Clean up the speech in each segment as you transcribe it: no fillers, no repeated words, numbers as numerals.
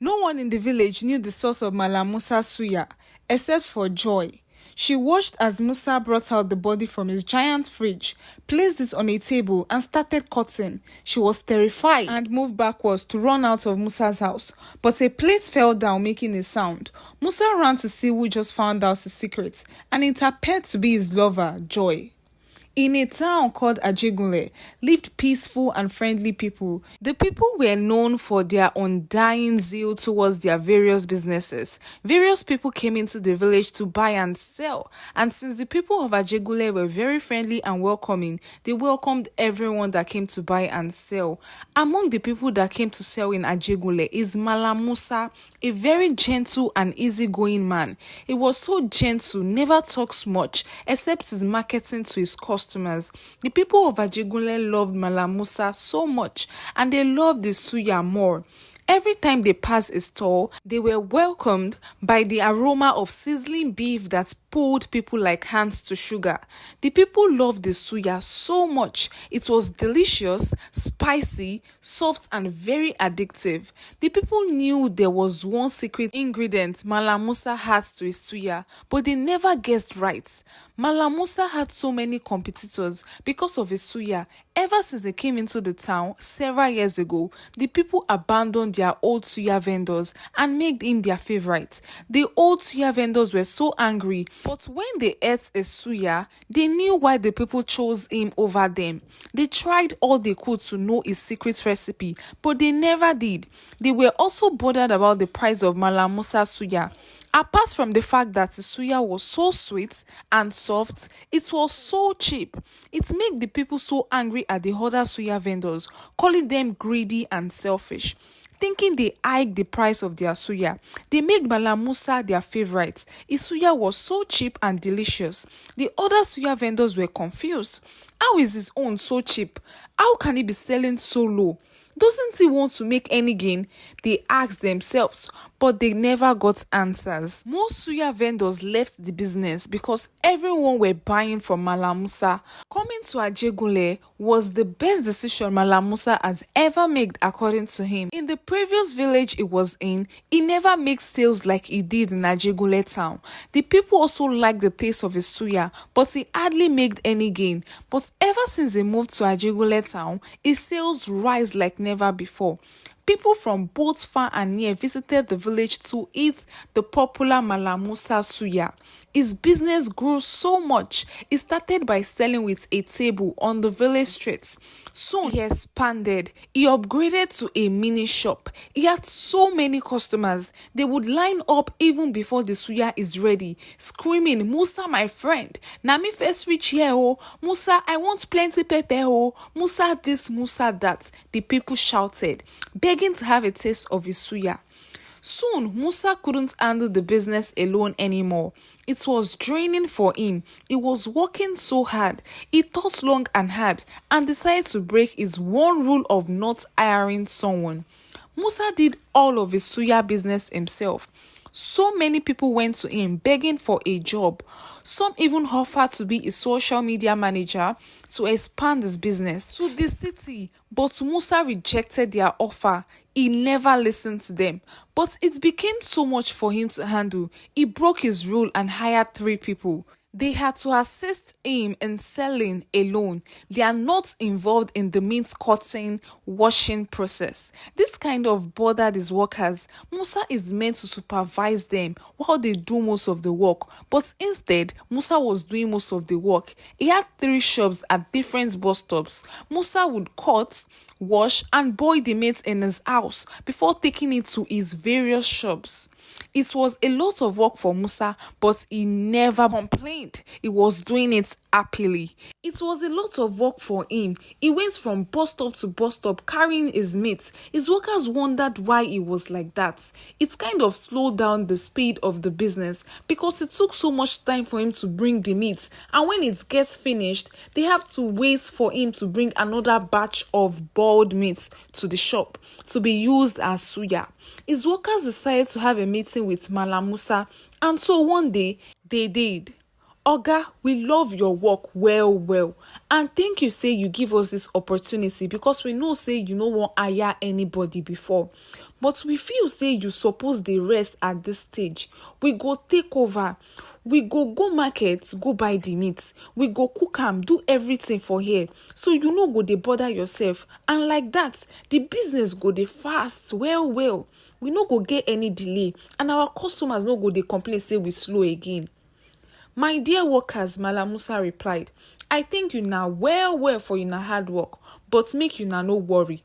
No one in the village knew the source of Malham Musa's suya, except for Joy. She watched as Musa brought out the body from his giant fridge, placed it on a table, and started cutting. She was terrified and moved backwards to run out of Musa's house, but a plate fell down, making a sound. Musa ran to see who just found out his secret, and it appeared to be his lover, Joy. In a town called Ajegunle lived peaceful and friendly people. The people were known for their undying zeal towards their various businesses. Various people came into the village to buy and sell, and since the people of Ajegunle were very friendly and welcoming, they welcomed everyone that came to buy and sell. Among the people that came to sell in Ajegunle is Malham Musa, a very gentle and easygoing man. He was so gentle, never talks much, except his marketing to his customers. The people of Ajegunle loved Malham Musa so much, and they loved the suya more. Every time they passed a stall, they were welcomed by the aroma of sizzling beef that pulled people like hands to sugar. The people loved the suya so much. It was delicious, spicy, soft, and very addictive. The people knew there was one secret ingredient Malham Musa had to his suya, but they never guessed right. Malham Musa had so many competitors because of his suya. Ever since they came into the town several years ago, the people abandoned their old suya vendors and made him their favorite. The old suya vendors were so angry, but when they ate a suya, they knew why the people chose him over them. They tried all they could to know his secret recipe, but they never did. They were also bothered about the price of Malham Musa's suya. Apart from the fact that the suya was so sweet and soft, it was so cheap. It made the people so angry at the other suya vendors, calling them greedy and selfish. Thinking they hiked the price of their suya, they made Malham Musa their favorite. His suya was so cheap and delicious. The other suya vendors were confused. How is his own so cheap? How can he be selling so low? Doesn't he want to make any gain? They asked themselves, but they never got answers. Most suya vendors left the business because everyone were buying from Malham Musa. Coming to Ajegunle was the best decision Malham Musa has ever made, according to him. In the previous village he was in, he never made sales like he did in Ajegunle town. The people also liked the taste of his suya, but he hardly made any gain. But ever since he moved to Ajegunle town, his sales rise like never before. People from both far and near visited the village to eat the popular Malham Musa suya. His business grew so much, he started by selling with a table on the village streets. Soon he expanded. He upgraded to a mini shop. He had so many customers. They would line up even before the suya is ready, screaming, "Musa, my friend, na me first reach here oh. Musa, I want plenty pepper oh. Musa this, Musa that." The people shouted, begging to have a taste of his suya. Soon, Musa couldn't handle the business alone anymore. It was draining for him. He was working so hard. He thought long and hard and decided to break his one rule of not hiring someone. Musa did all of his suya business himself. So many people went to him begging for a job. Some even offered to be a social media manager to expand his business to the city, but Musa rejected their offer. He never listened to them. But it became so much for him to handle. He broke his rule and hired 3 people. They had to assist him in selling alone. They are not involved in the meat cutting, washing process. This kind of bothered his workers. Musa is meant to supervise them while they do most of the work. But instead, Musa was doing most of the work. He had 3 shops at different bus stops. Musa would cut, wash, and boil the meat in his house before taking it to his various shops. It was a lot of work for Musa, but he never complained. He was doing it happily. It was a lot of work for him. He went from bus stop to bus stop carrying his meat. His workers wondered why he was like that. It kind of slowed down the speed of the business because it took so much time for him to bring the meat. And when it gets finished, they have to wait for him to bring another batch of boiled meat to the shop to be used as suya. His workers decided to have a meeting with Malham Musa, and so one day they did. Oga, we love your work well well, and thank you say you give us this opportunity because we know say you no wan hire anybody before, but we feel say you suppose dey rest at this stage. We go take over, we go market go buy the meat, we go cook am, do everything for here, so you no go dey bother yourself, and like that the business go dey fast well well. We no go get any delay, and our customers no go dey complain say we slow again. My dear workers, Malham Musa replied, I thank you now well well for una hard work, but make una no worry.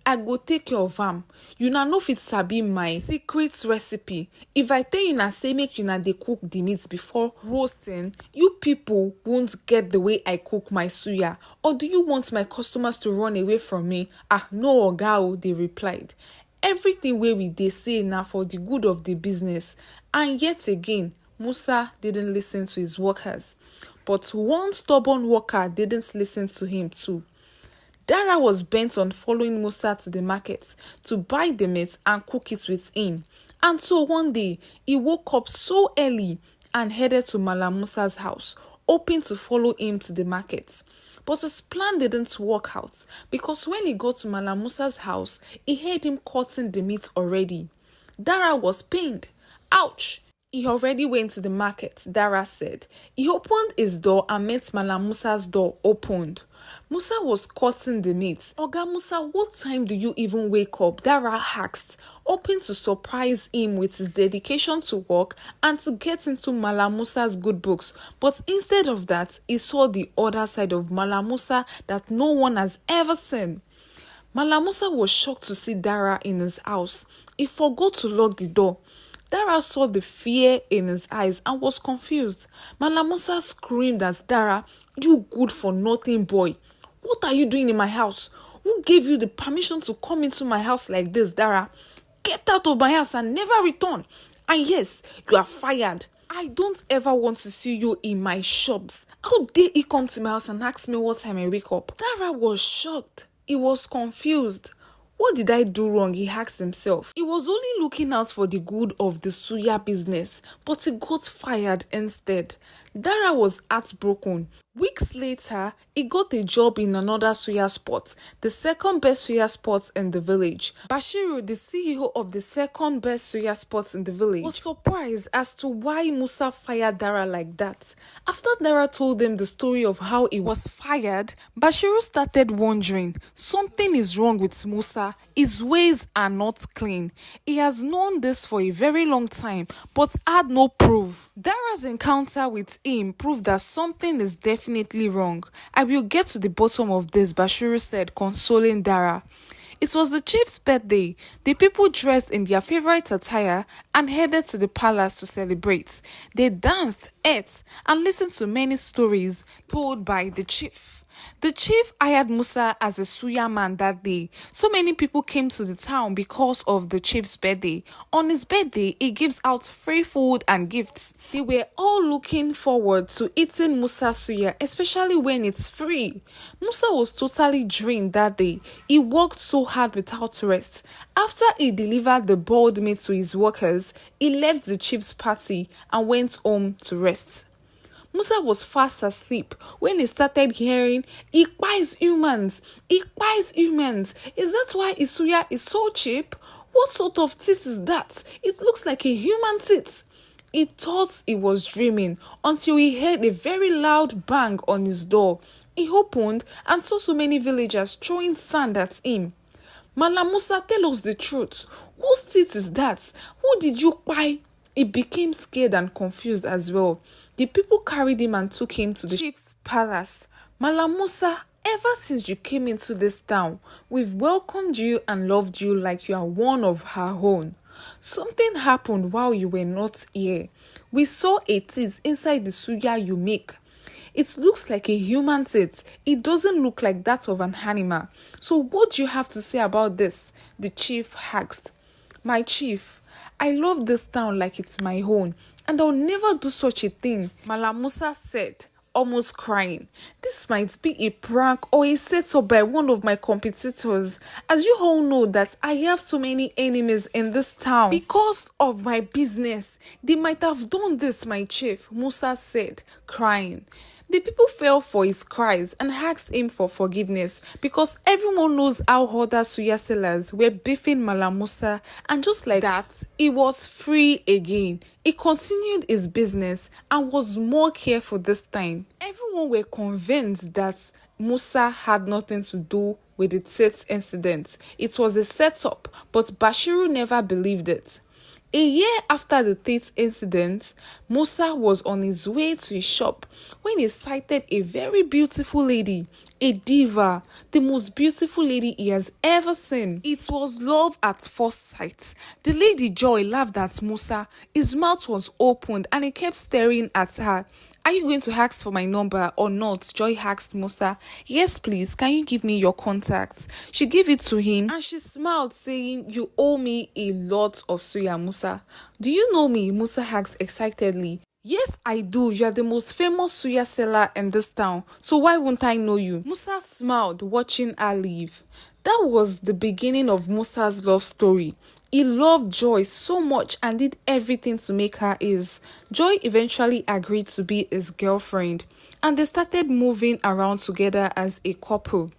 I go take care of am. Una no fit sabi my secret recipe. If I tell una say make una dey cook the meat before roasting, you people won't get the way I cook my suya. Or do you want my customers to run away from me? Ah, no, oga o, they replied. Everything wey we dey say na for the good of the business. And yet again, Musa didn't listen to his workers. But one stubborn worker didn't listen to him too. Dara was bent on following Musa to the market to buy the meat and cook it with him. And so one day, he woke up so early and headed to Malham Musa's house, hoping to follow him to the market. But his plan didn't work out because when he got to Malham Musa's house, he heard him cutting the meat already. Dara was pained. Ouch! He already went to the market, Dara said. He opened his door and met Malham Musa's door opened. Musa was cutting the meat. Oga Musa, what time do you even wake up? Dara asked, hoping to surprise him with his dedication to work and to get into Malham Musa's good books. But instead of that, he saw the other side of Malham Musa that no one has ever seen. Malham Musa was shocked to see Dara in his house. He forgot to lock the door. Dara saw the fear in his eyes and was confused. Malham Musa screamed at Dara, you good for nothing boy. What are you doing in my house? Who gave you the permission to come into my house like this, Dara? Get out of my house and never return. And yes, you are fired. I don't ever want to see you in my shops. How dare he come to my house and ask me what time I wake up? Dara was shocked. He was confused. What did I do wrong? He asked himself. He was only looking out for the good of the suya business, but he got fired instead. Dara was heartbroken. Weeks later, he got a job in another suya spot, the second best suya spot in the village. Bashiru, the CEO of the second best suya spot in the village, was surprised as to why Musa fired Dara like that. After Dara told them the story of how he was fired, Bashiru started wondering, something is wrong with Musa. His ways are not clean. He has known this for a very long time, but had no proof. Dara's encounter with him proved that something is definitely wrong. I will get to the bottom of this, Bashiru said, consoling Dara. It was the chief's birthday. The people dressed in their favorite attire and headed to the palace to celebrate. They danced, ate, and listened to many stories told by the chief. The chief hired Musa as a suya man that day. So many people came to the town because of the chief's birthday. On his birthday, he gives out free food and gifts. They were all looking forward to eating Musa suya, especially when it's free. Musa was totally drained that day. He worked so hard without rest. After he delivered the boiled meat to his workers, he left the chief's party and went home to rest. Musa was fast asleep when he started hearing, he buys humans, he buys humans. Is that why Isuya is so cheap? What sort of teeth is that? It looks like a human teeth. He thought he was dreaming until he heard a very loud bang on his door. He opened and saw so many villagers throwing sand at him. Malham Musa, tell us the truth. Whose teeth is that? Who did you buy? He became scared and confused as well. The people carried him and took him to the chief's palace. Malham Musa, ever since you came into this town, we've welcomed you and loved you like you are one of our own. Something happened while you were not here. We saw a teeth inside the suya you make. It looks like a human teeth. It doesn't look like that of an animal. So what do you have to say about this? The chief asked. My chief, I love this town like it's my own, and I'll never do such a thing, Malham Musa said, almost crying. This might be a prank or a setup by one of my competitors. As you all know that I have so many enemies in this town. Because of my business, they might have done this, my chief, Musa said, crying. The people fell for his cries and asked him for forgiveness because everyone knows how other suya sellers were beefing Malham Musa, and just like that, he was free again. He continued his business and was more careful this time. Everyone were convinced that Musa had nothing to do with the Tate incident. It was a setup, but Bashiru never believed it. A year after the Tate incident, Musa was on his way to his shop when he sighted a very beautiful lady, a diva, the most beautiful lady he has ever seen. It was love at first sight. The lady Joy laughed at Musa. His mouth was opened and he kept staring at her. Are you going to ask for my number or not? Joy asked Musa. Yes, please. Can you give me your contact? She gave it to him and she smiled, saying, you owe me a lot of suya, Musa. Do you know me? Musa asked excitedly. Yes, I do. You are the most famous suya seller in this town. So why won't I know you? Musa smiled, watching her leave. That was the beginning of Musa's love story. He loved Joy so much and did everything to make her his. Joy eventually agreed to be his girlfriend, and they started moving around together as a couple.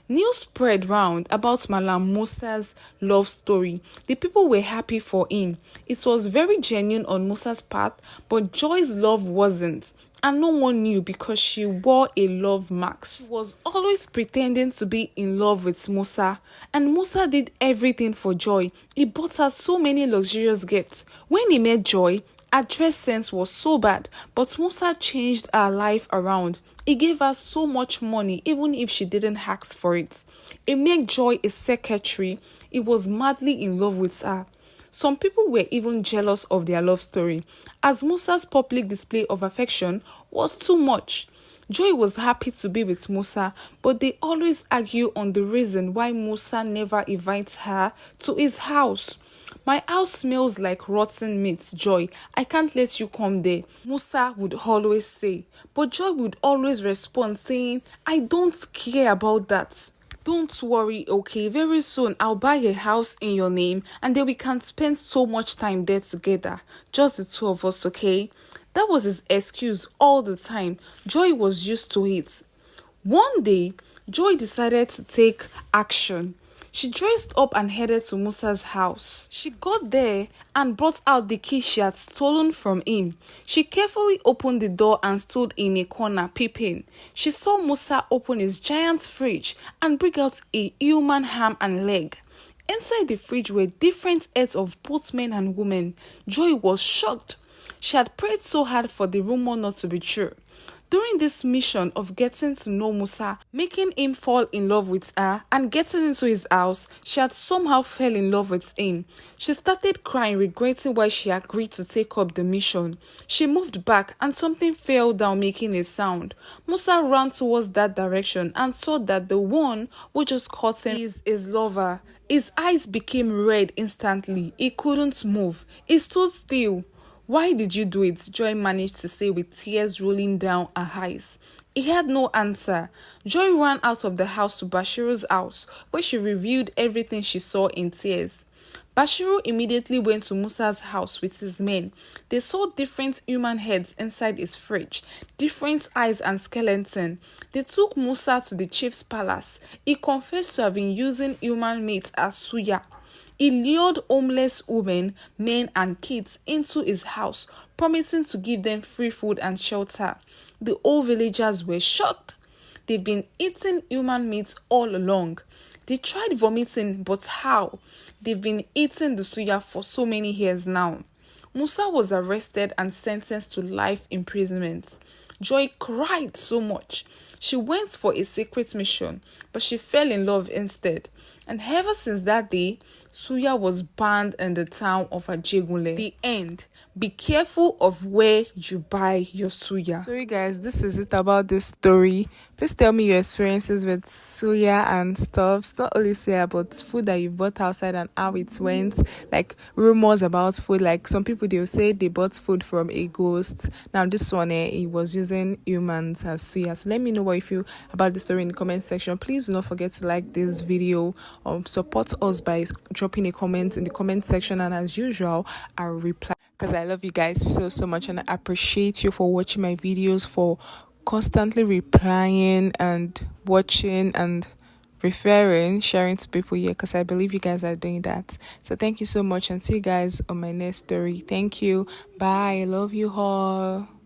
News spread round about Malham Musa's love story. The people were happy for him. It was very genuine on Musa's part, but Joy's love wasn't. And no one knew because she wore a love mask. She was always pretending to be in love with Musa. And Musa did everything for Joy. He bought her so many luxurious gifts. When he met Joy, her dress sense was so bad, but Musa changed her life around. He gave her so much money even if she didn't ask for it. He made Joy a secretary. He was madly in love with her. Some people were even jealous of their love story, as Musa's public display of affection was too much. Joy was happy to be with Musa, but they always argue on the reason why Musa never invites her to his house. My house smells like rotten meat, Joy. I can't let you come there, Musa would always say. But Joy would always respond saying, I don't care about that. Don't worry, okay? Very soon I'll buy a house in your name and then we can spend so much time there together. Just the two of us, okay? That was his excuse all the time. Joy was used to it. One day, Joy decided to take action. She dressed up and headed to Musa's house. She got there and brought out the key she had stolen from him. She carefully opened the door and stood in a corner peeping. She saw Musa open his giant fridge and bring out a human ham and leg. Inside the fridge were different heads of both men and women. Joy was shocked. She had prayed so hard for the rumor not to be true. During this mission of getting to know Musa, making him fall in love with her and getting into his house, she had somehow fell in love with him. She started crying, regretting why she agreed to take up the mission. She moved back and something fell down, making a sound. Musa ran towards that direction and saw that the one who just caught him is his lover. His eyes became red instantly. He couldn't move. He stood still. Why did you do it? Joy managed to say with tears rolling down her eyes. He had no answer. Joy ran out of the house to Bashiru's house, where she revealed everything she saw in tears. Bashiru immediately went to Musa's house with his men. They saw different human heads inside his fridge, different eyes and skeleton. They took Musa to the chief's palace. He confessed to have been using human meat as suya. He lured homeless women, men and kids into his house, promising to give them free food and shelter. The old villagers were shocked. They've been eating human meat all along. They tried vomiting, but how? They've been eating the suya for so many years now. Musa was arrested and sentenced to life imprisonment. Joy cried so much. She went for a secret mission, but she fell in love instead. And ever since that day, suya was banned in the town of Ajegunle. The end. Be careful of where you buy your suya. Sorry guys, this is it about this story. Please tell me your experiences with suya and stuff. Not only suya, but food that you've bought outside and how it went. Like rumors about food. Like some people, they'll say they bought food from a ghost. Now this one, it was using using humans as suya. So let me know what you feel about the story in the comment section. Please do not forget to like this video, support us by dropping a comment in the comment section, and as usual I'll reply because I love you guys so much, and I appreciate you for watching my videos, for constantly replying and watching and referring, sharing to people here, because I believe you guys are doing that. So thank you so much, and see you guys on my next story. Thank you. Bye. I love you all.